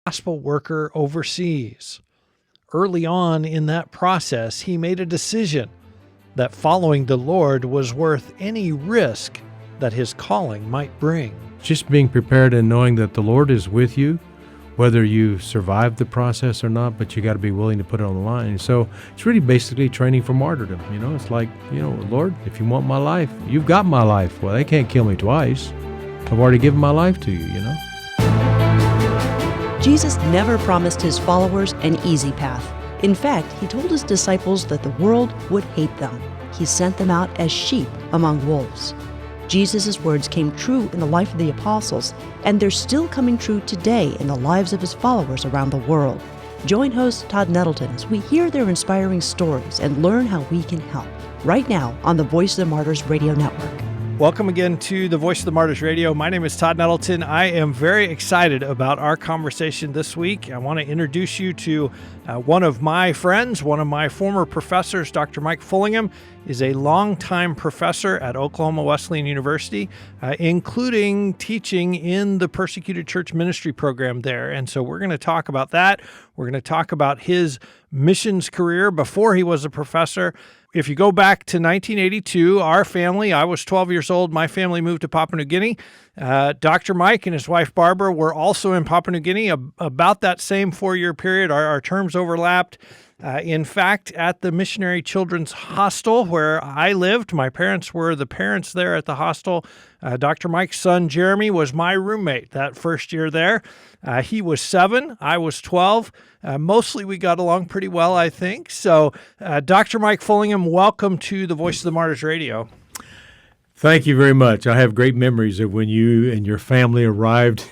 gospel worker overseas. Early on in that process, he made a decision that following the Lord was worth any risk that his calling might bring. Just being prepared and knowing that the Lord is with you, whether you survive the process or not, but you got to be willing to put it on the line. So it's really basically training for martyrdom. It's like, Lord, if you want my life, you've got my life. Well, they can't kill me twice. I've already given my life to you, Jesus never promised his followers an easy path. In fact, he told his disciples that the world would hate them. He sent them out as sheep among wolves. Jesus' words came true in the life of the apostles, and they're still coming true today in the lives of his followers around the world. Join host Todd Nettleton as we hear their inspiring stories and learn how we can help. Right now on the Voice of the Martyrs Radio Network. Welcome again to the Voice of the Martyrs Radio. My name is Todd Nettleton. I am very excited about our conversation this week. I want to introduce you to one of my friends, one of my former professors. Dr. Mike Fullingham is a longtime professor at Oklahoma Wesleyan University, including teaching in the Persecuted Church Ministry program there. And so we're going to talk about that. We're going to talk about his missions career before he was a professor. If you go back to 1982, our family, I was 12 years old, my family moved to Papua New Guinea. Dr. Mike and his wife Barbara were also in Papua New Guinea about that same 4-year period. Our terms overlapped. In fact, at the Missionary Children's Hostel where I lived, my parents were the parents there at the hostel. Dr. Mike's son, Jeremy, was my roommate that first year there. He was 7, I was 12. Mostly we got along pretty well, I think. So, Dr. Mike Fullingham, welcome to the Voice of the Martyrs Radio. Thank you very much. I have great memories of when you and your family arrived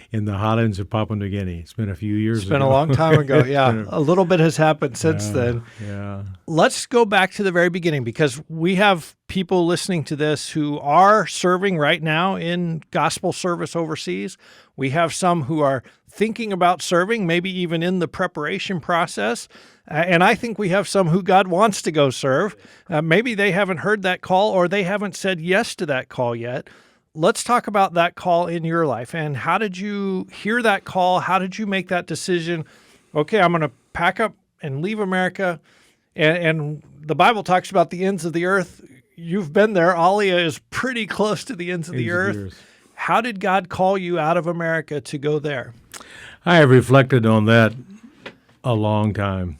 in the highlands of Papua New Guinea. It's been a few years ago. It's been a long time ago, yeah. A little bit has happened since then. Yeah. Let's go back to the very beginning because we have people listening to this who are serving right now in gospel service overseas. We have some who are thinking about serving, maybe even in the preparation process. And I think we have some who God wants to go serve. Maybe they haven't heard that call or they haven't said yes to that call yet. Let's talk about that call in your life. And how did you hear that call? How did you make that decision? Okay, I'm going to pack up and leave America. And the Bible talks about the ends of the earth. You've been there. Alia is pretty close to the ends of the earth. How did God call you out of America to go there? I have reflected on that a long time.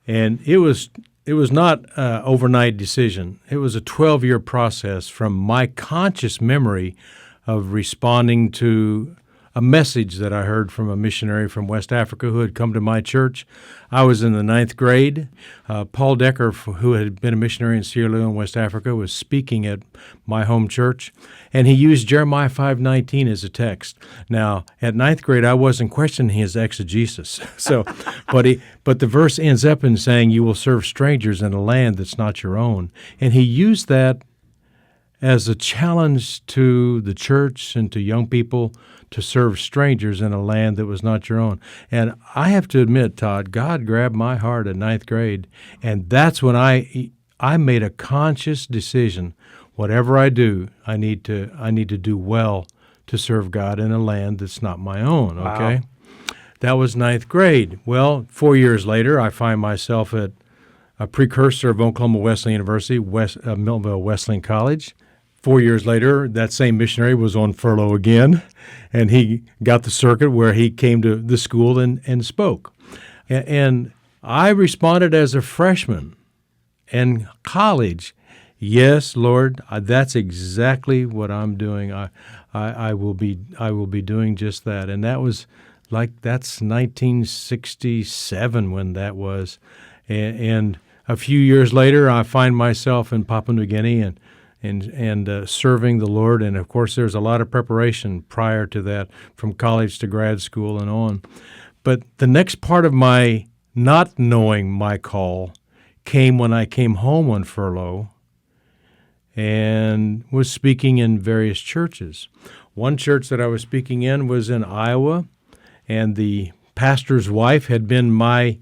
And it was not an overnight decision. It was a 12-year process from my conscious memory of responding to a message that I heard from a missionary from West Africa who had come to my church. I was in the 9th grade. Paul Decker, who had been a missionary in Sierra Leone, West Africa, was speaking at my home church, and he used Jeremiah 5:19 as a text. Now, at 9th grade, I wasn't questioning his exegesis. But the verse ends up in saying, "You will serve strangers in a land that's not your own," and he used that as a challenge to the church and to young people to serve strangers in a land that was not your own. And I have to admit, Todd, God grabbed my heart at 9th grade, and that's when I made a conscious decision. Whatever I do, I need to do well to serve God in a land that's not my own, okay? Wow. That was 9th grade. Well, 4 years later, I find myself at a precursor of Oklahoma Wesleyan University, Millville Wesleyan College. 4 years later, that same missionary was on furlough again, and he got the circuit where he came to the school and spoke. And I responded as a freshman in college, yes, Lord, that's exactly what I'm doing. I will be doing just that. And that's 1967 when that was. And a few years later, I find myself in Papua New Guinea and serving the Lord. And, of course, there's a lot of preparation prior to that from college to grad school and on. But the next part of my not knowing my call came when I came home on furlough and was speaking in various churches. One church that I was speaking in was in Iowa, and the pastor's wife had been my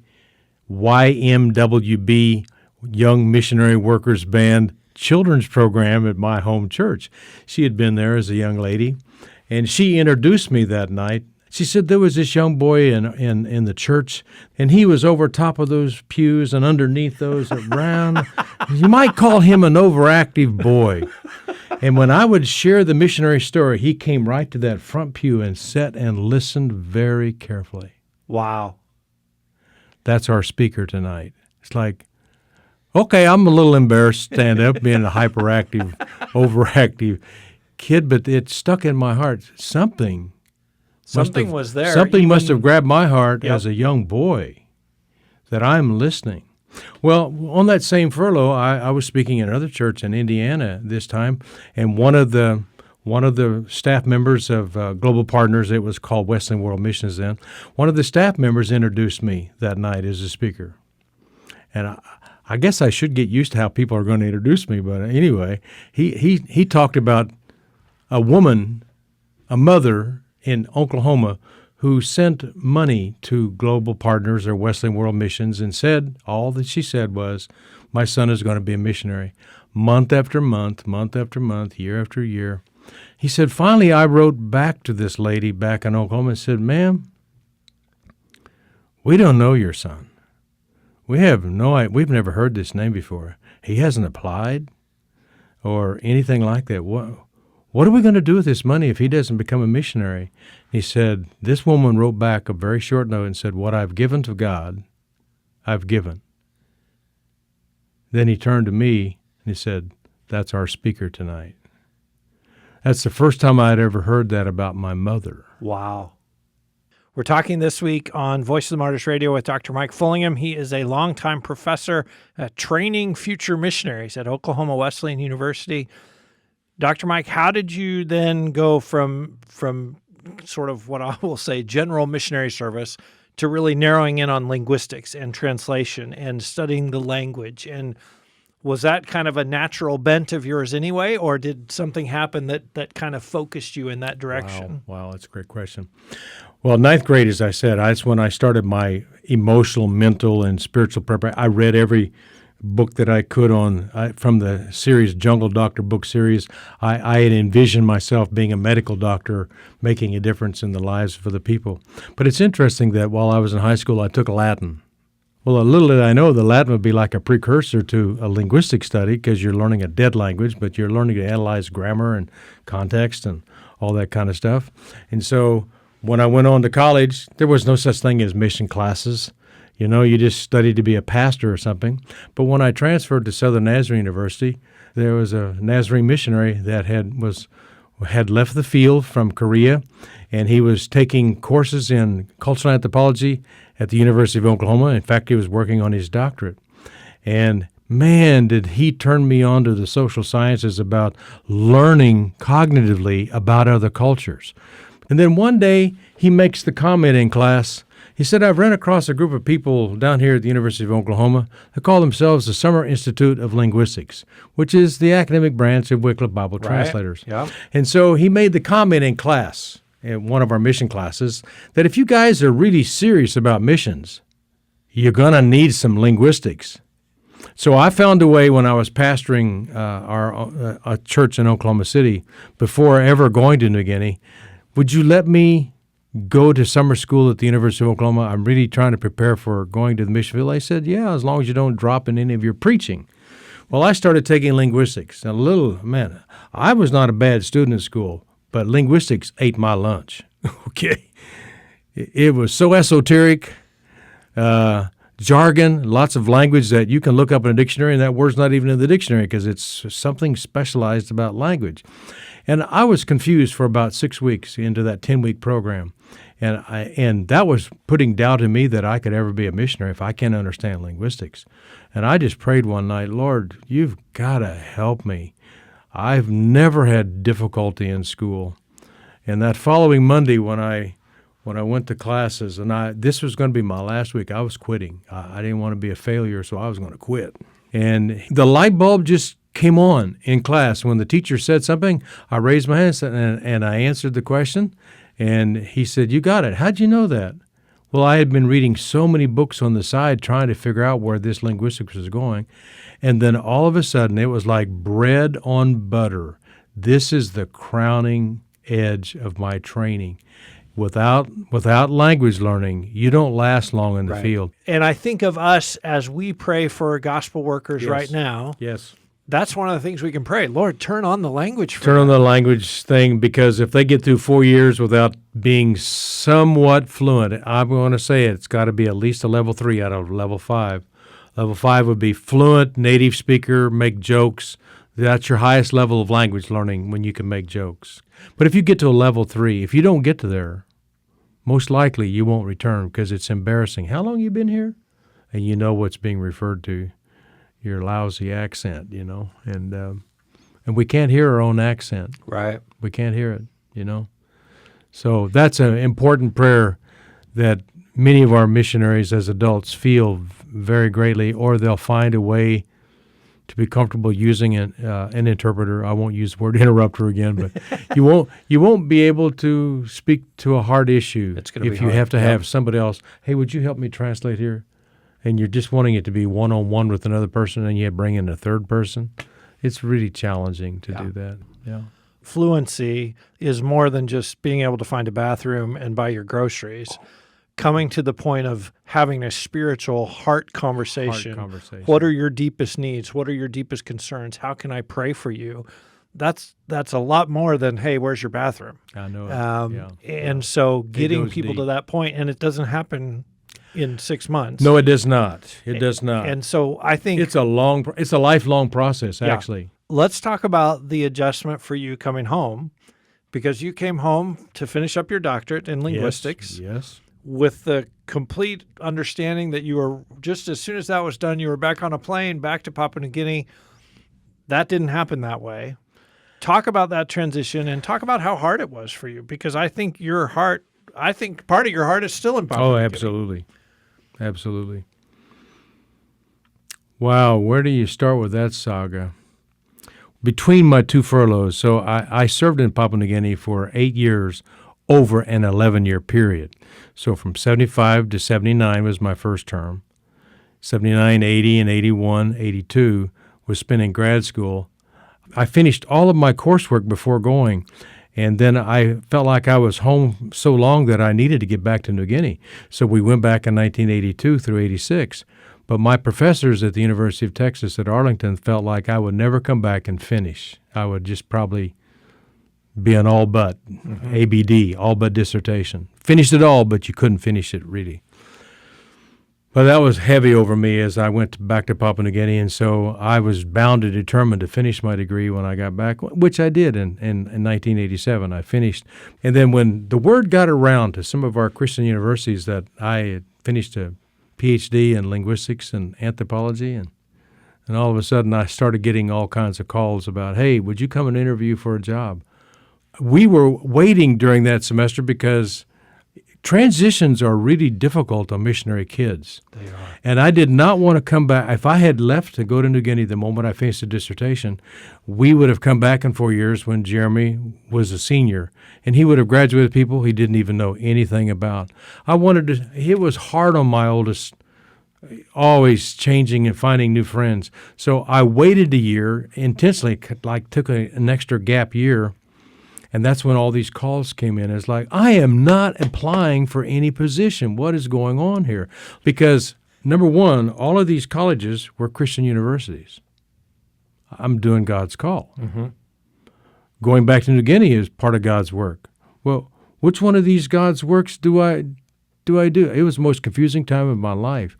YMWB, Young Missionary Workers Band, children's program at my home church. She had been there as a young lady, and she introduced me that night. She said there was this young boy in the church, and he was over top of those pews and underneath those around. You might call him an overactive boy. And when I would share the missionary story, he came right to that front pew and sat and listened very carefully. Wow. That's our speaker tonight. It's like, okay, I'm a little embarrassed to stand up being a hyperactive, overactive kid, but it stuck in my heart. Something was there. Something must have grabbed my heart Yep. as a young boy, that I'm listening. Well, on that same furlough, I was speaking at another church in Indiana this time, and one of the staff members of Global Partners, it was called Wesleyan World Missions then, one of the staff members introduced me that night as a speaker. And I guess I should get used to how people are going to introduce me, but anyway, he talked about a woman, a mother in Oklahoma who sent money to Global Partners or Wesleyan World Missions and said, all that she said was, my son is going to be a missionary. Month after month, month after month, year after year. He said, finally I wrote back to this lady back in Oklahoma and said, ma'am, we don't know your son. We've never heard this name before. He hasn't applied or anything like that. What are we going to do with this money if he doesn't become a missionary? He said, this woman wrote back a very short note and said, what I've given to God, I've given. Then he turned to me and he said, that's our speaker tonight. That's the first time I'd ever heard that about my mother. Wow. We're talking this week on Voice of the Martyrs Radio with Dr. Mike Fullingham. He is a longtime professor training future missionaries at Oklahoma Wesleyan University. Dr. Mike, how did you then go from sort of what I will say general missionary service to really narrowing in on linguistics and translation and studying the language? And was that kind of a natural bent of yours anyway, or did something happen that kind of focused you in that direction? Wow, that's a great question. Well, ninth grade, as I said, that's when I started my emotional, mental, and spiritual preparation. I read every book that I could from the series, Jungle Doctor book series. I had envisioned myself being a medical doctor, making a difference in the lives for the people. But it's interesting that while I was in high school, I took Latin. Well, little did I know the Latin would be like a precursor to a linguistic study because you're learning a dead language, but you're learning to analyze grammar and context and all that kind of stuff. And so when I went on to college, there was no such thing as mission classes. You know, you just studied to be a pastor or something. But when I transferred to Southern Nazarene University, there was a Nazarene missionary that had left the field from Korea, and he was taking courses in cultural anthropology at the University of Oklahoma. In fact, he was working on his doctorate. And man, did he turn me on to the social sciences about learning cognitively about other cultures. And then one day he makes the comment in class. He said, I've run across a group of people down here at the University of Oklahoma that call themselves the Summer Institute of Linguistics, which is the academic branch of Wycliffe Bible Translators. Yeah. And so he made the comment in class, in one of our mission classes, that if you guys are really serious about missions, you're going to need some linguistics. So I found a way when I was pastoring a church in Oklahoma City, before ever going to New Guinea, would you let me go to summer school at the University of Oklahoma? I'm really trying to prepare for going to the mission field. I said, yeah, as long as you don't drop in any of your preaching. Well, I started taking linguistics. And I was not a bad student in school, but linguistics ate my lunch. Okay. It was so esoteric, jargon, lots of language that you can look up in a dictionary, and that word's not even in the dictionary because it's something specialized about language. And I was confused for about 6 weeks into that 10-week program. And that was putting doubt in me that I could ever be a missionary if I can't understand linguistics. And I just prayed one night, Lord, you've got to help me. I've never had difficulty in school. And that following Monday when I went to classes, and this was going to be my last week, I was quitting. I didn't want to be a failure, so I was going to quit. And the light bulb just came on in class. When the teacher said something, I raised my hand and I answered the question. And he said, you got it. How'd you know that? Well, I had been reading so many books on the side trying to figure out where this linguistics was going. And then all of a sudden, it was like bread on butter. This is the crowning edge of my training. without language learning, you don't last long in the Right. field. And I think of us as we pray for gospel workers Yes. right now. Yes. That's one of the things we can pray. Lord, turn on the language for Turn on them. the language thing, because if they get through 4 years without being somewhat fluent, I'm going to say it's got to be at least a level 3 out of level 5. Level 5 would be fluent, native speaker, make jokes. That's your highest level of language learning, when you can make jokes. But if you get to a level 3, if you don't get to there, most likely you won't return, because it's embarrassing. How long you been here? And you know what's being referred to. Your lousy accent, and we can't hear our own accent. Right. We can't hear it, So that's an important prayer that many of our missionaries as adults feel very greatly, or they'll find a way to be comfortable using an interpreter. I won't use the word interrupter again, but you won't be able to speak to a hard issue It's gonna be if you hard. have to Yep. have somebody else. Hey, would you help me translate here? And you're just wanting it to be one-on-one with another person, and you bring in a third person. It's really challenging to do that. Yeah. Fluency is more than just being able to find a bathroom and buy your groceries. Coming to the point of having a spiritual heart conversation. What are your deepest needs? What are your deepest concerns? How can I pray for you? That's a lot more than, hey, where's your bathroom? I know. And so getting goes people deep. to that point, and it doesn't happen in 6 months. No, it does not. It does not. And so I think It's a lifelong process, Yeah. actually. let's talk about the adjustment for you coming home, because you came home to finish up your doctorate in linguistics Yes. with the complete understanding that you were, just as soon as that was done, you were back on a plane, back to Papua New Guinea. That didn't happen that way. Talk about that transition and talk about how hard it was for you, because I think part of your heart is still in Papua Oh, New Guinea. absolutely. Absolutely. Wow, where do you start with that saga? Between my 2 furloughs, so I served in Papua New Guinea for 8 years over an 11-year period. So from 75 to 79 was my first term. 79, 80, and 81, 82 was spent in grad school. I finished all of my coursework before going, and then I felt like I was home so long that I needed to get back to New Guinea. So we went back in 1982 through 86. But my professors at the University of Texas at Arlington felt like I would never come back and finish. I would just probably be an all but, ABD, all but dissertation. Finished it all, but you couldn't finish it really. But that was heavy over me as I went back to Papua New Guinea, and so I was bound and determined to finish my degree when I got back, which I did in 1987. I finished. And then when the word got around to some of our Christian universities that I had finished a PhD in linguistics and anthropology, and all of a sudden I started getting all kinds of calls about, hey, would you come and interview for a job? We were waiting during that semester because transitions are really difficult on missionary kids. They are. And I did not want to come back. If I had left to go to New Guinea the moment I finished the dissertation, we would have come back in 4 years when Jeremy was a senior, and he would have graduated people he didn't even know anything about. It was hard on my oldest, always changing and finding new friends. So I waited a year, intentionally, like took an extra gap year. And that's when all these calls came in. It's like, I am not applying for any position. What is going on here? Because, number one, all of these colleges were Christian universities. I'm doing God's call. Mm-hmm. Going back to New Guinea is part of God's work. Well, which one of these God's works do I do? It was the most confusing time of my life.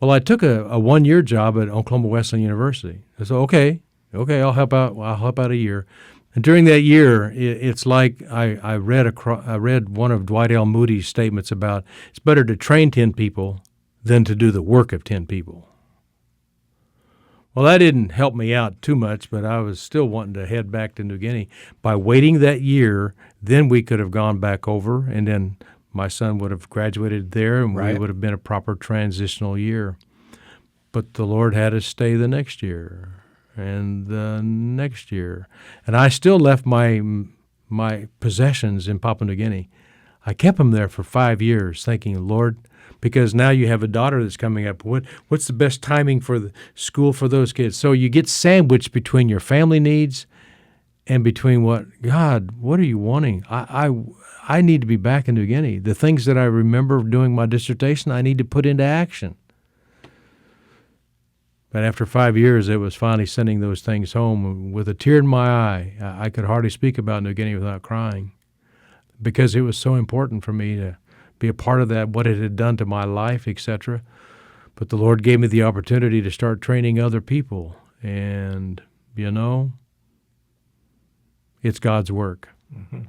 Well, I took a one-year job at Oklahoma Wesleyan University. I said, okay, I'll help out. I'll help out a year. And during that year, it's like I read one of Dwight L. Moody's statements about it's better to train 10 people than to do the work of 10 people. Well, that didn't help me out too much, but I was still wanting to head back to New Guinea. By waiting that year, then we could have gone back over, and then my son would have graduated there, and Right. we would have been a proper transitional year. But the Lord had us stay the next year. And the next year. And I still left my possessions in Papua New Guinea. I kept them there for 5 years thinking, Lord, because now you have a daughter that's coming up. What's the best timing for the school for those kids? So you get sandwiched between your family needs and between God, what are you wanting? I need to be back in New Guinea. The things that I remember doing my dissertation, I need to put into action. But after 5 years, it was finally sending those things home with a tear in my eye. I could hardly speak about New Guinea without crying, because it was so important for me to be a part of that, what it had done to my life, etc. But the Lord gave me the opportunity to start training other people. And, it's God's work. Mm-hmm.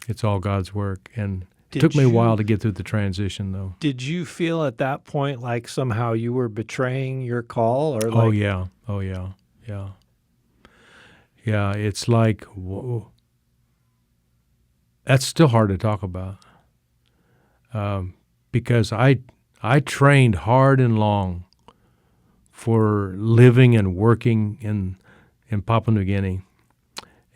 It's all God's work. And it took me a while to get through the transition, though. Did you feel at that point like somehow you were betraying your call? Or Oh, yeah. Yeah, it's like, whoa. That's still hard to talk about, because I trained hard and long for living and working in Papua New Guinea.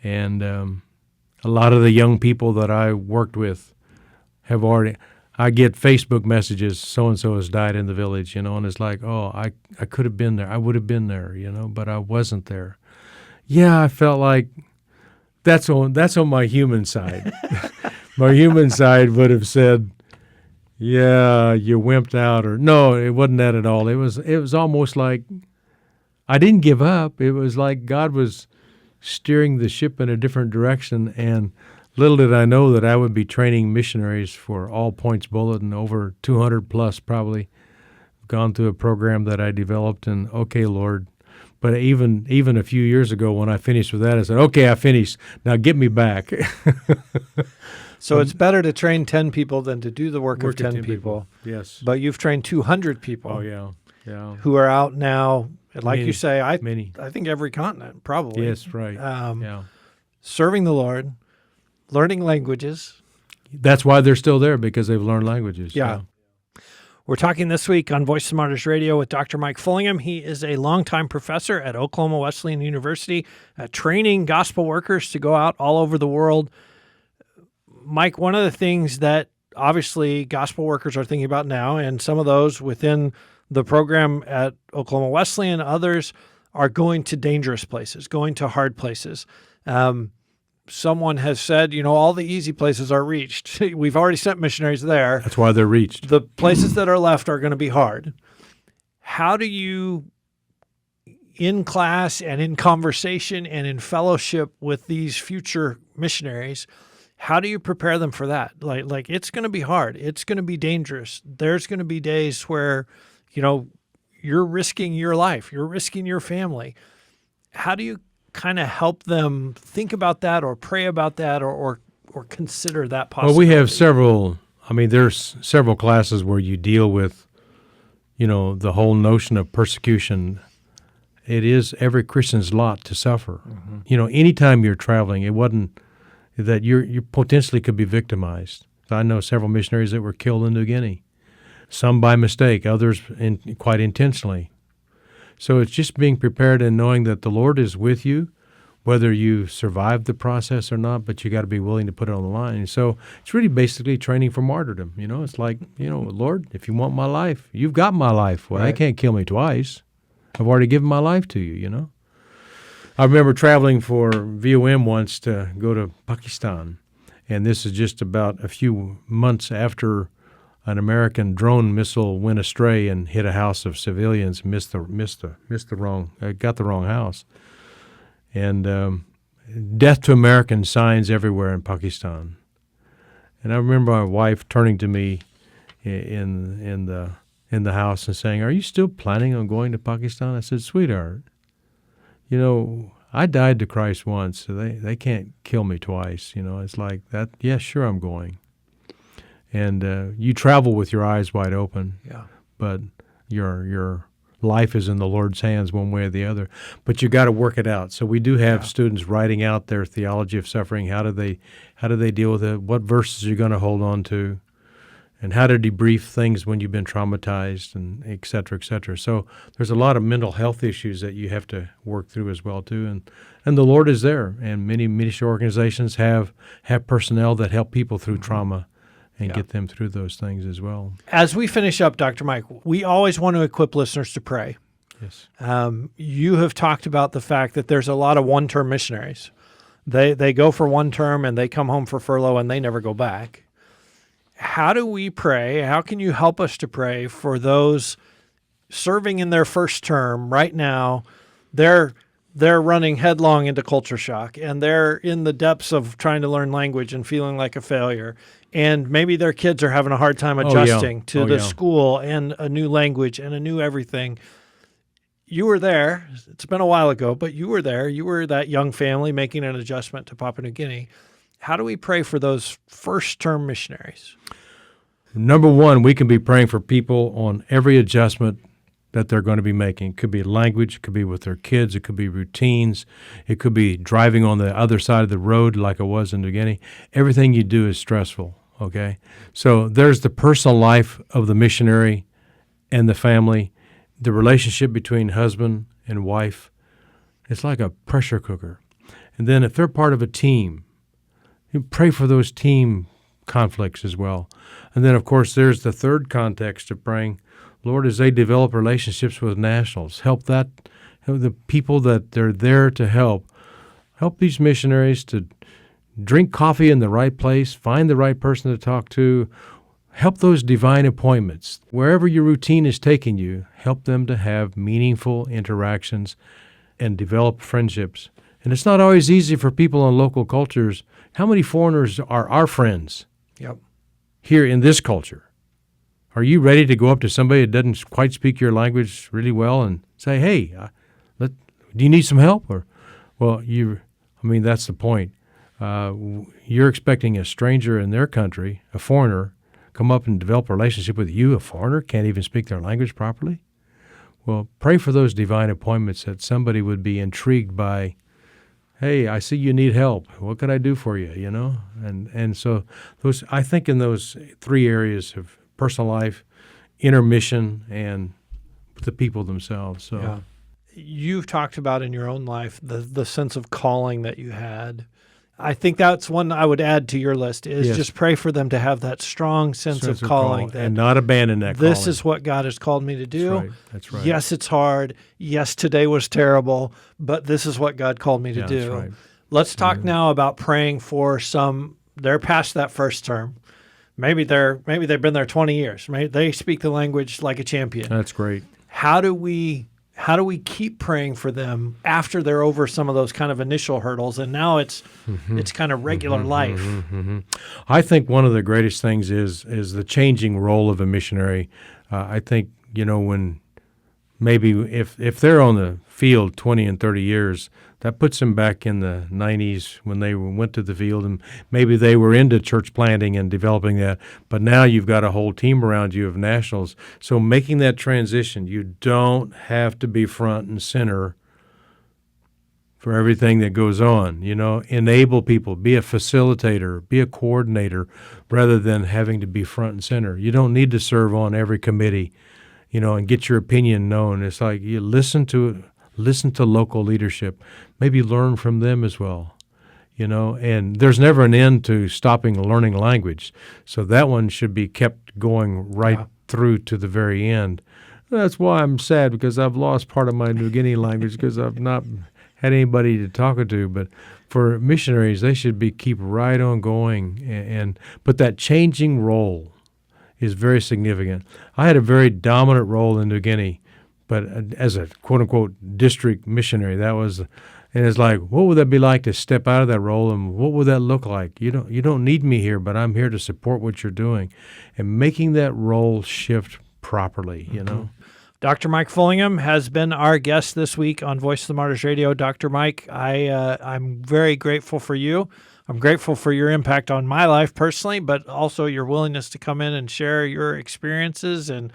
And a lot of the young people that I worked with have already, I get Facebook messages, so-and-so has died in the village, and it's like, oh, I could have been there. I would have been there, but I wasn't there. Yeah, I felt like that's on my human side. My human side would have said, yeah, you wimped out, or no, it wasn't that at all. It was almost like I didn't give up. It was like God was steering the ship in a different direction, and little did I know that I would be training missionaries for All Points Bulletin, over 200 plus probably, gone through a program that I developed, and okay, Lord. But even a few years ago when I finished with that, I said, okay, I finished. Now get me back. So it's better to train 10 people than to do the work of 10 people. Yes. But you've trained 200 people. Oh, yeah. Who are out now, like Many, you say, I think every continent, probably. Yes, right. Serving the Lord, learning languages. That's why they're still there, because they've learned languages. Yeah. We're talking this week on Voice of the Martyrs Radio with Dr. Mike Fullingham. He is a longtime professor at Oklahoma Wesleyan University, training gospel workers to go out all over the world. Mike, one of the things that obviously gospel workers are thinking about now, and some of those within the program at Oklahoma Wesleyan, others are going to dangerous places, going to hard places. Someone has said, all the easy places are reached. We've already sent missionaries there. That's why they're reached. The places that are left are going to be hard. How do you, in class and in conversation and in fellowship with these future missionaries, how do you prepare them for that? Like it's going to be hard. It's going to be dangerous. There's going to be days where, you're risking your life. You're risking your family. How do you kind of help them think about that or pray about that or consider that possibility? Well, we have there's several classes where you deal with, the whole notion of persecution. It is every Christian's lot to suffer. Mm-hmm. Anytime you're traveling, it wasn't that you potentially could be victimized. I know several missionaries that were killed in New Guinea, some by mistake, others quite intentionally. So it's just being prepared and knowing that the Lord is with you, whether you survive the process or not, but you got to be willing to put it on the line. So it's really basically training for martyrdom. It's like, Lord, if you want my life, you've got my life. Well, right. They can't kill me twice. I've already given my life to you, I remember traveling for VOM once to go to Pakistan, and this is just about a few months after an American drone missile went astray and hit a house of civilians, got the wrong house, and death to Americans signs everywhere in Pakistan. And I remember my wife turning to me in the house and saying, "Are you still planning on going to Pakistan?" I said, "Sweetheart, I died to Christ once, so they can't kill me twice. It's like that. Yeah, sure, I'm going." And you travel with your eyes wide open, but your life is in the Lord's hands one way or the other. But you got to work it out. So we do have students writing out their theology of suffering. How do they deal with it? What verses are you going to hold on to? And how to debrief things when you've been traumatized, and et cetera, et cetera. So there's a lot of mental health issues that you have to work through as well, too. And the Lord is there. And many ministry organizations have personnel that help people through trauma and get them through those things as well. As we finish up, Dr. Mike, we always want to equip listeners to pray. Yes. You have talked about the fact that there's a lot of one-term missionaries. They go for one term and they come home for furlough and they never go back. How do we pray? How can you help us to pray for those serving in their first term right now? They're running headlong into culture shock, and they're in the depths of trying to learn language and feeling like a failure. And maybe their kids are having a hard time adjusting to the school and a new language and a new everything. You were there. It's been a while ago, but you were there. You were that young family making an adjustment to Papua New Guinea. How do we pray for those first-term missionaries? Number one, we can be praying for people on every adjustment that they're going to be making. It could be language, it could be with their kids, it could be routines, it could be driving on the other side of the road like it was in New Guinea. Everything you do is stressful, okay? So there's the personal life of the missionary and the family, the relationship between husband and wife. It's like a pressure cooker. And then if they're part of a team, you pray for those team conflicts as well. And then, of course, there's the third context of praying. Lord, as they develop relationships with nationals, help the people that they're there to help these missionaries to drink coffee in the right place, find the right person to talk to, help those divine appointments. Wherever your routine is taking you, help them to have meaningful interactions and develop friendships. And it's not always easy for people in local cultures. How many foreigners are our friends here in this culture? Are you ready to go up to somebody that doesn't quite speak your language really well and say, hey, do you need some help? Or, well, that's the point. You're expecting a stranger in their country, a foreigner, come up and develop a relationship with you, a foreigner, can't even speak their language properly? Well, pray for those divine appointments that somebody would be intrigued by, hey, I see you need help. What can I do for you, And so I think in those three areas of personal life, inner mission, and the people themselves. So, yeah. You've talked about in your own life the sense of calling that you had. I think that's one I would add to your list is just pray for them to have that strong sense of calling. That and not abandon that calling. This is what God has called me to do. That's right. Yes, it's hard. Yes, today was terrible, but this is what God called me to do. That's right. Let's talk now about praying for they're past that first term. Maybe they've been there 20 years. Maybe they speak the language like a champion. That's great. How do we keep praying for them after they're over some of those kind of initial hurdles, and now it's kind of regular life? I think one of the greatest things is the changing role of a missionary. I think when maybe if they're on the field 20 and 30 years, that puts them back in the 90s when they went to the field, and maybe they were into church planting and developing that. But now you've got a whole team around you of nationals. So making that transition, you don't have to be front and center for everything that goes on. Enable people, be a facilitator, be a coordinator, rather than having to be front and center. You don't need to serve on every committee, and get your opinion known. It's like you listen to local leadership, maybe learn from them as well, and there's never an end to stopping learning language. So that one should be kept going right through to the very end. That's why I'm sad, because I've lost part of my New Guinea language because I've not had anybody to talk to. But for missionaries, they should keep right on going. But that changing role is very significant. I had a very dominant role in New Guinea, but as a quote-unquote district missionary, and it's like, what would that be like to step out of that role, and what would that look like? You don't need me here, but I'm here to support what you're doing, and making that role shift properly, Dr. Mike Fullingham has been our guest this week on Voice of the Martyrs Radio. Dr. Mike, I'm very grateful for you. I'm grateful for your impact on my life personally, but also your willingness to come in and share your experiences. And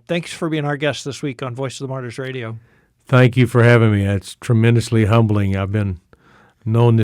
thanks for being our guest this week on Voice of the Martyrs Radio. Thank you for having me. It's tremendously humbling. I've been known